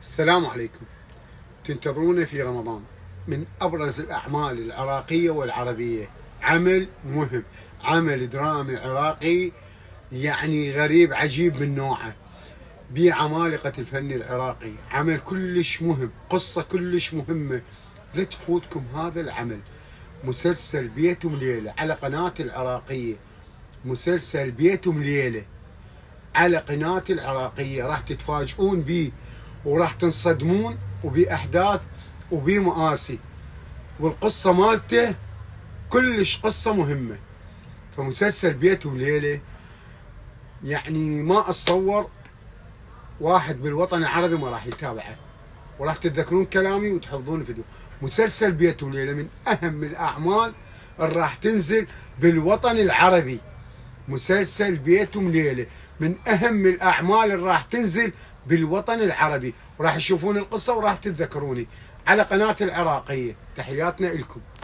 السلام عليكم. تنتظرونا في رمضان من أبرز الأعمال العراقية والعربية. عمل مهم، عمل درامي عراقي يعني غريب عجيب من نوعه، بعمالقة الفن العراقي. عمل كلش مهم، قصة كلش مهمة، لا تفوتكم هذا العمل. مسلسل بيتم ليلة على قناة العراقية، مسلسل بيتم ليلة على قناة العراقية، راح تتفاجئون به وراح تنصدمون وبأحداث وبمآسي، والقصة مالته كلش قصة مهمة. فمسلسل بيت وليلة يعني ما أتصور واحد بالوطن العربي ما راح يتابعه، وراح تتذكرون كلامي وتحفظون فيديو. مسلسل بيت وليلة من أهم الأعمال اللي راح تنزل بالوطن العربي. مسلسل بيتم ليلة من أهم الأعمال اللي راح تنزل بالوطن العربي، وراح تشوفون القصة وراح تتذكروني على قناة العراقية. تحياتنا لكم.